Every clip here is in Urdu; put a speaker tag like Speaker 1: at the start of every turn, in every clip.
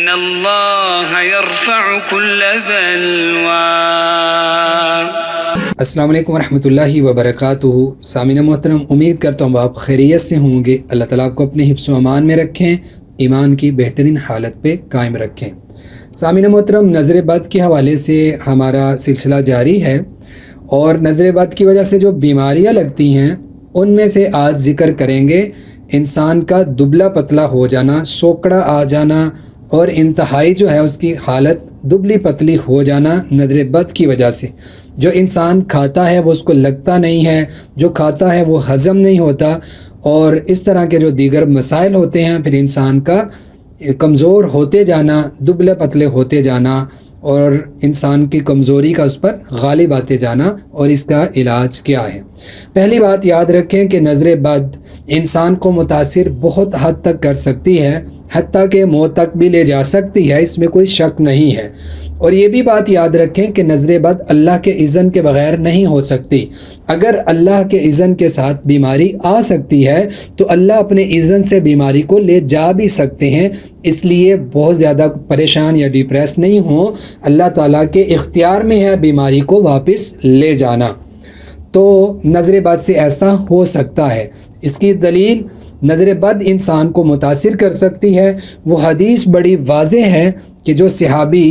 Speaker 1: إن الله يرفع كل بلوى.
Speaker 2: السلام علیکم ورحمۃ اللہ وبرکاتہ. سامعین محترم، امید کرتا ہوں آپ خیریت سے ہوں گے. اللہ تعالیٰ آپ کو اپنے حفظ و امان میں رکھیں، ایمان کی بہترین حالت پہ قائم رکھیں. سامعین محترم، نظر بد کے حوالے سے ہمارا سلسلہ جاری ہے، اور نظر بد کی وجہ سے جو بیماریاں لگتی ہیں ان میں سے آج ذکر کریں گے انسان کا دبلا پتلا ہو جانا، سوکڑا آ جانا، اور انتہائی جو ہے اس کی حالت دبلی پتلی ہو جانا نظر بد کی وجہ سے. جو انسان کھاتا ہے وہ اس کو لگتا نہیں ہے، جو کھاتا ہے وہ ہضم نہیں ہوتا، اور اس طرح کے جو دیگر مسائل ہوتے ہیں، پھر انسان کا کمزور ہوتے جانا، دبلے پتلے ہوتے جانا، اور انسان کی کمزوری کا اس پر غالب آتے جانا. اور اس کا علاج کیا ہے؟ پہلی بات یاد رکھیں کہ نظر بد انسان کو متاثر بہت حد تک کر سکتی ہے، حتیٰ کہ موت تک بھی لے جا سکتی ہے، اس میں کوئی شک نہیں ہے. اور یہ بھی بات یاد رکھیں کہ نظر بد اللہ کے اذن کے بغیر نہیں ہو سکتی. اگر اللہ کے اذن کے ساتھ بیماری آ سکتی ہے تو اللہ اپنے اذن سے بیماری کو لے جا بھی سکتے ہیں. اس لیے بہت زیادہ پریشان یا ڈپریس نہیں ہوں، اللہ تعالیٰ کے اختیار میں ہے بیماری کو واپس لے جانا. تو نظر بد سے ایسا ہو سکتا ہے. اس کی دلیل نظر بد انسان کو متاثر کر سکتی ہے. وہ حدیث بڑی واضح ہے کہ جو صحابی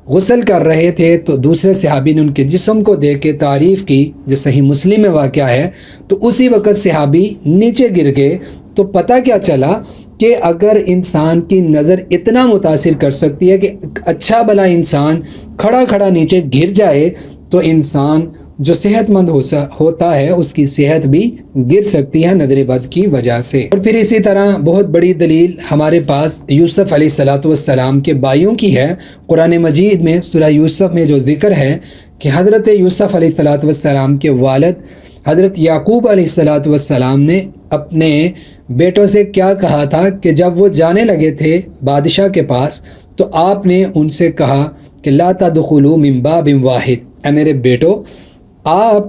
Speaker 2: غسل کر رہے تھے تو دوسرے صحابی نے ان کے جسم کو دیکھ کے تعریف کی، جو صحیح مسلم میں واقعہ ہے. تو اسی وقت صحابی نیچے گر گئے. تو پتہ کیا چلا کہ اگر انسان کی نظر اتنا متاثر کر سکتی ہے کہ اچھا بھلا انسان کھڑا کھڑا نیچے گر جائے، تو انسان جو صحت مند ہوتا ہے اس کی صحت بھی گر سکتی ہے نظر بد کی وجہ سے. اور پھر اسی طرح بہت بڑی دلیل ہمارے پاس یوسف علیہ السلام کے بھائیوں کی ہے. قرآن مجید میں سورہ یوسف میں جو ذکر ہے کہ حضرت یوسف علیہ السلام کے والد حضرت یعقوب علیہ السلام نے اپنے بیٹوں سے کیا کہا تھا کہ جب وہ جانے لگے تھے بادشاہ کے پاس، تو آپ نے ان سے کہا کہ لا تدخلوا من باب واحد، اے میرے بیٹو آپ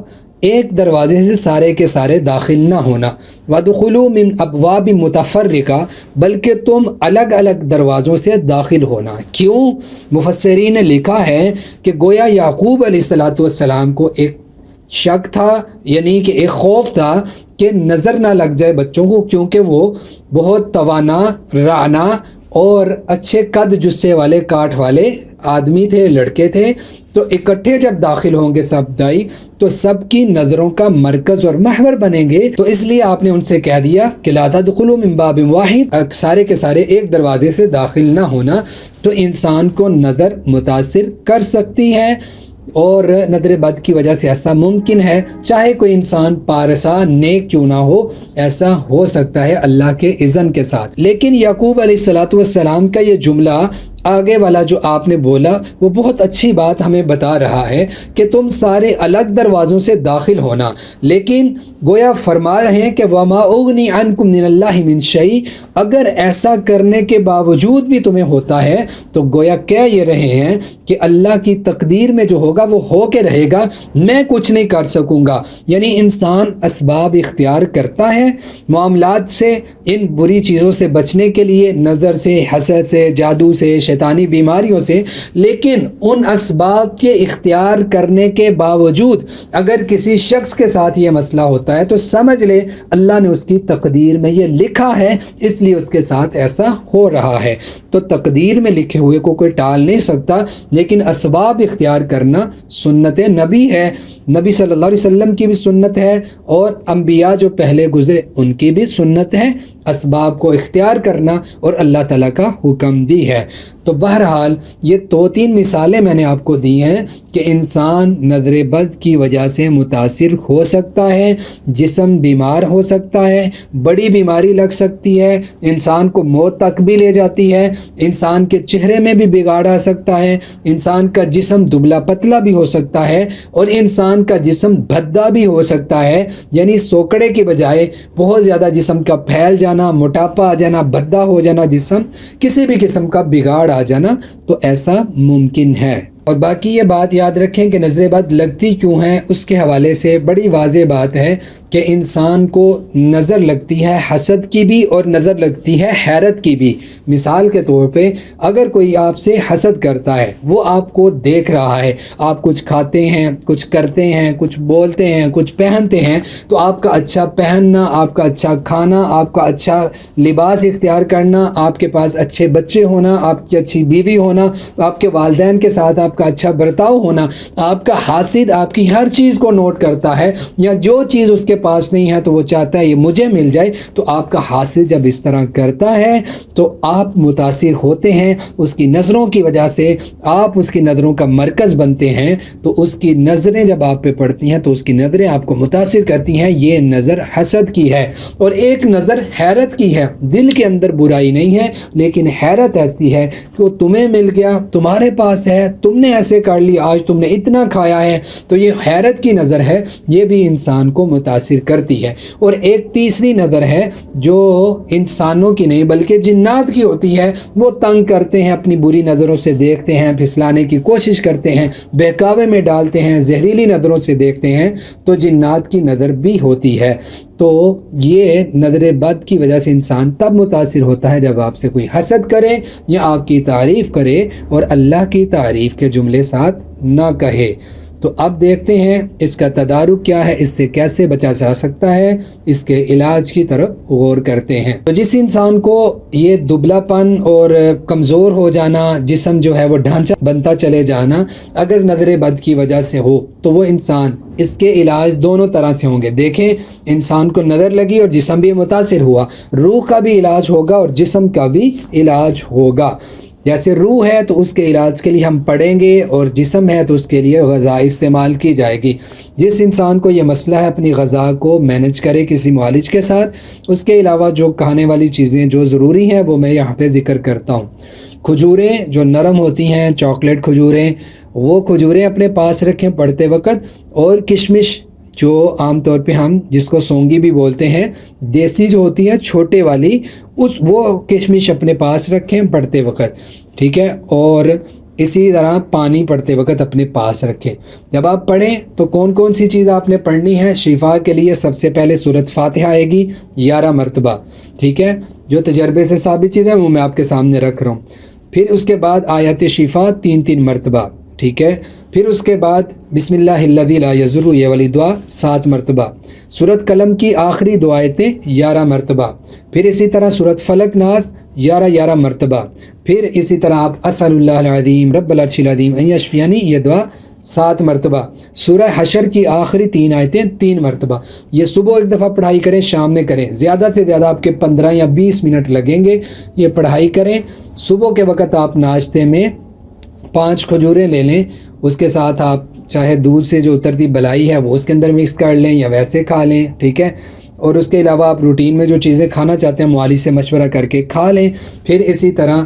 Speaker 2: ایک دروازے سے سارے کے سارے داخل نہ ہونا، وَادْخُلُوا مِنْ أَبْوَابٍ مُتَفَرِّقَةٍ، بلکہ تم الگ الگ دروازوں سے داخل ہونا. کیوں؟ مفسرین نے لکھا ہے کہ گویا یعقوب علیہ السلام کو ایک شک تھا، یعنی کہ ایک خوف تھا کہ نظر نہ لگ جائے بچوں کو، کیونکہ وہ بہت توانا، رانا اور اچھے قد جسے والے کاٹ والے آدمی تھے، لڑکے تھے. تو اکٹھے جب داخل ہوں گے سب دائی تو سب کی نظروں کا مرکز اور محور بنیں گے. تو اس لیے آپ نے ان سے کہہ دیا کہ لا تدخلوا من باب واحد، سارے کے سارے ایک دروازے سے داخل نہ ہونا. تو انسان کو نظر متاثر کر سکتی ہے، اور نظر بد کی وجہ سے ایسا ممکن ہے، چاہے کوئی انسان پارسا نیک کیوں نہ ہو، ایسا ہو سکتا ہے اللہ کے اذن کے ساتھ. لیکن یعقوب علیہ السلام کا یہ جملہ آگے والا جو آپ نے بولا وہ بہت اچھی بات ہمیں بتا رہا ہے کہ تم سارے الگ دروازوں سے داخل ہونا. لیکن گویا فرما رہے ہیں کہ وَمَا أُغْنِي عَنْكُمْ مِنَ اللَّهِ مِنْ شَيْءٍ، اگر ایسا کرنے کے باوجود بھی تمہیں ہوتا ہے تو گویا کہہ یہ رہے ہیں کہ اللہ کی تقدیر میں جو ہوگا وہ ہو کے رہے گا، میں کچھ نہیں کر سکوں گا. یعنی انسان اسباب اختیار کرتا ہے معاملات سے، ان بری چیزوں سے بچنے کے لیے، نظر سے، حسد سے، جادو سے، شیطانی بیماریوں سے. لیکن ان اسباب کے اختیار کرنے کے باوجود اگر کسی شخص کے ساتھ یہ مسئلہ ہوتا ہے تو سمجھ لے اللہ نے اس کی تقدیر میں یہ لکھا ہے، اس لیے اس کے ساتھ ایسا ہو رہا ہے. تو تقدیر میں لکھے ہوئے کو کوئی ٹال نہیں سکتا، لیکن اسباب اختیار کرنا سنت نبی ہے. نبی صلی اللہ علیہ وسلم کی بھی سنت ہے، اور انبیاء جو پہلے گزرے ان کی بھی سنت ہے اسباب کو اختیار کرنا، اور اللہ تعالیٰ کا حکم بھی ہے. تو بہرحال یہ 2-3 مثالیں میں نے آپ کو دی ہیں کہ انسان نظر بد کی وجہ سے متاثر ہو سکتا ہے، جسم بیمار ہو سکتا ہے، بڑی بیماری لگ سکتی ہے، انسان کو موت تک بھی لے جاتی ہے، انسان کے چہرے میں بھی بگاڑ آ سکتا ہے، انسان کا جسم دبلا پتلا بھی ہو سکتا ہے، اور انسان کا جسم بھدا بھی ہو سکتا ہے. یعنی سوکڑے کی بجائے بہت زیادہ جسم کا پھیل جانا، موٹاپا آ جانا، بھدا ہو جانا، جسم کسی بھی قسم کا بگاڑ آ جانا، تو ایسا ممکن ہے. اور باقی یہ بات یاد رکھیں کہ نظر بد لگتی کیوں ہیں، اس کے حوالے سے بڑی واضح بات ہے کہ انسان کو نظر لگتی ہے حسد کی بھی اور نظر لگتی ہے حیرت کی بھی۔ مثال کے طور پہ اگر کوئی آپ سے حسد کرتا ہے، وہ آپ کو دیکھ رہا ہے، آپ کچھ کھاتے ہیں، کچھ کرتے ہیں، کچھ بولتے ہیں، کچھ پہنتے ہیں، تو آپ کا اچھا پہننا، آپ کا اچھا کھانا، آپ کا اچھا لباس اختیار کرنا، آپ کے پاس اچھے بچے ہونا، آپ کی اچھی بیوی ہونا، آپ کے والدین کے ساتھ آپ کا اچھا برتاؤ ہونا، آپ کا حاسد آپ کی ہر چیز کو نوٹ کرتا ہے، یا جو چیز اس کے پاس نہیں ہے تو وہ چاہتا ہے یہ مجھے مل جائے۔ تو آپ کا حاسد جب اس طرح کرتا ہے تو آپ متاثر ہوتے ہیں اس کی نظروں کی وجہ سے، آپ اس کی نظروں کا مرکز بنتے ہیں، تو اس کی نظریں جب آپ پہ پڑتی ہیں تو اس کی نظریں آپ کو متاثر کرتی ہیں۔ یہ نظر حسد کی ہے۔ اور ایک نظر حیرت کی ہے، دل کے اندر برائی نہیں ہے لیکن حیرت ایسی ہے کہ وہ تمہیں مل گیا، تمہارے پاس ہے، تم نے ایسے کر لی، آج تم نے اتنا کھایا ہے، تو یہ حیرت کی نظر ہے، یہ بھی انسان کو متاثر کرتی ہے۔ اور ایک تیسری نظر ہے جو انسانوں کی نہیں بلکہ جنات کی ہوتی ہے، وہ تنگ کرتے ہیں، اپنی بری نظروں سے دیکھتے ہیں، پھسلانے کی کوشش کرتے ہیں، بہکاوے میں ڈالتے ہیں، زہریلی نظروں سے دیکھتے ہیں، تو جنات کی نظر بھی ہوتی ہے۔ تو یہ نظر بد کی وجہ سے انسان تب متاثر ہوتا ہے جب آپ سے کوئی حسد کرے یا آپ کی تعریف کرے اور اللہ کی تعریف کے جملے ساتھ نہ کہے۔ تو اب دیکھتے ہیں اس کا تدارک کیا ہے، اس سے کیسے بچا جا سکتا ہے، اس کے علاج کی طرف غور کرتے ہیں۔ تو جس انسان کو یہ دبلا پن اور کمزور ہو جانا، جسم جو ہے وہ ڈھانچہ بنتا چلے جانا، اگر نظر بد کی وجہ سے ہو تو وہ انسان، اس کے علاج دونوں طرح سے ہوں گے۔ دیکھیں، انسان کو نظر لگی اور جسم بھی متاثر ہوا، روح کا بھی علاج ہوگا اور جسم کا بھی علاج ہوگا۔ جیسے روح ہے تو اس کے علاج کے لیے ہم پڑھیں گے، اور جسم ہے تو اس کے لیے غذا استعمال کی جائے گی۔ جس انسان کو یہ مسئلہ ہے اپنی غذا کو مینج کرے کسی معالج کے ساتھ، اس کے علاوہ جو کھانے والی چیزیں جو ضروری ہیں وہ میں یہاں پہ ذکر کرتا ہوں۔ کھجوریں جو نرم ہوتی ہیں، چاکلیٹ کھجوریں، وہ کھجوریں اپنے پاس رکھیں پڑھتے وقت، اور کشمش جو عام طور پہ ہم جس کو سونگی بھی بولتے ہیں، دیسی جو ہوتی ہے چھوٹے والی، وہ کشمش اپنے پاس رکھیں پڑھتے وقت، ٹھیک ہے۔ اور اسی طرح پانی پڑھتے وقت اپنے پاس رکھیں۔ جب آپ پڑھیں تو کون کون سی چیز آپ نے پڑھنی ہے؟ شفا کے لیے سب سے پہلے سورۃ فاتحہ آئے گی 11 مرتبہ، ٹھیک ہے، جو تجربے سے ثابت چیز ہے وہ میں آپ کے سامنے رکھ رہا ہوں۔ پھر اس کے بعد آیت شفا 3 مرتبہ، ٹھیک ہے۔ پھر اس کے بعد بسم اللہ الذی لا یضر، یہ والی دعا 7 مرتبہ۔ سورۃ قلم کی آخری دو آیتیں 11 مرتبہ۔ پھر اسی طرح سورۃ فلق ناس 11 مرتبہ۔ پھر اسی طرح آپ اسأل اللہ العظیم رب العرش العظیم ان یشفینی، یہ دعا 7 مرتبہ۔ سورہ حشر کی آخری 3 آیتیں 3 مرتبہ۔ یہ صبح ایک دفعہ پڑھائی کریں، شام میں کریں، زیادہ سے زیادہ آپ کے 15 یا 20 منٹ لگیں گے، یہ پڑھائی کریں۔ صبح کے وقت آپ ناشتے میں 5 کھجوریں لے لیں، اس کے ساتھ آپ چاہے دودھ سے جو اترتی بلائی ہے وہ اس کے اندر مکس کر لیں یا ویسے کھا لیں، ٹھیک ہے۔ اور اس کے علاوہ آپ روٹین میں جو چیزیں کھانا چاہتے ہیں معالج سے مشورہ کر کے کھا لیں۔ پھر اسی طرح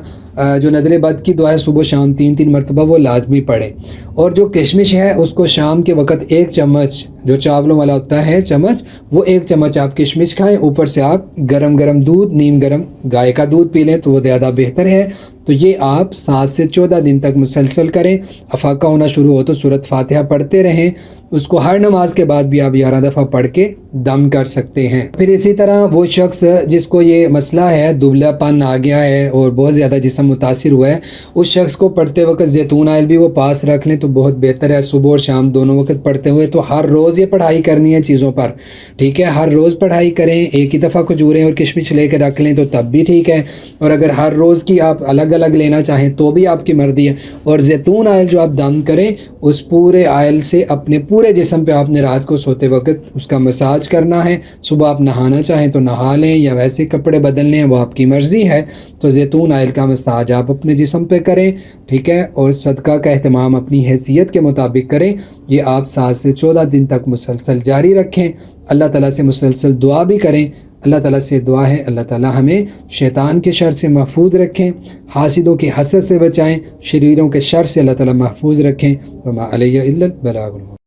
Speaker 2: جو نظر بد کی دعا ہے صبح شام 3 مرتبہ وہ لازمی پڑھیں۔ اور جو کشمش ہے اس کو شام کے وقت 1 چمچ، جو چاولوں والا ہوتا ہے چمچ، وہ 1 چمچ آپ کشمش کھائیں، اوپر سے آپ گرم دودھ، نیم گرم گائے کا دودھ پی لیں تو وہ زیادہ بہتر ہے۔ تو یہ آپ 7 سے 14 دن تک مسلسل کریں۔ افاقہ ہونا شروع ہو تو سورۃ فاتحہ پڑھتے رہیں، اس کو ہر نماز کے بعد بھی آپ 11 دفعہ پڑھ کے دم کر سکتے ہیں۔ پھر اسی طرح وہ شخص جس کو یہ مسئلہ ہے، دبلا پن آ گیا ہے اور بہت زیادہ جسم متاثر ہوا ہے، اس شخص کو پڑھتے وقت زیتون آئل بھی وہ پاس رکھ لیں تو بہت بہتر ہے۔ صبح اور شام دونوں وقت پڑھتے ہوئے تو ہر روز یہ پڑھائی کرنی ہے چیزوں پر، ٹھیک ہے، ہر روز پڑھائی کریں۔ ایک ہی دفعہ کھجوریں اور کشمش لے کے رکھ لیں تو تب بھی ٹھیک ہے، اور اگر ہر روز کی آپ الگ الگ لینا چاہیں تو بھی آپ کی مرضی ہے۔ اور زیتون آئل جو آپ دم کریں، اس پورے آئل سے اپنے پورے جسم پہ آپ نے رات کو سوتے وقت اس کا مساج کرنا ہے۔ صبح آپ نہانا چاہیں تو نہا لیں یا ویسے کپڑے بدل لیں، وہ آپ کی مرضی ہے۔ تو زیتون آئل کا مساج آپ اپنے جسم پہ کریں، ٹھیک ہے، اور صدقہ کا اہتمام اپنی حیثیت کے مطابق کریں۔ یہ آپ 7 سے 14 دن تک مسلسل جاری رکھیں۔ اللہ تعالیٰ سے مسلسل دعا بھی کریں۔ اللہ تعالیٰ سے دعا ہے اللہ تعالیٰ ہمیں شیطان کے شر سے محفوظ رکھیں، حاسدوں کے حسد سے بچائیں، شریروں کے شر سے اللہ تعالیٰ محفوظ رکھیں۔ وما علیہ الا البلاغ المبین۔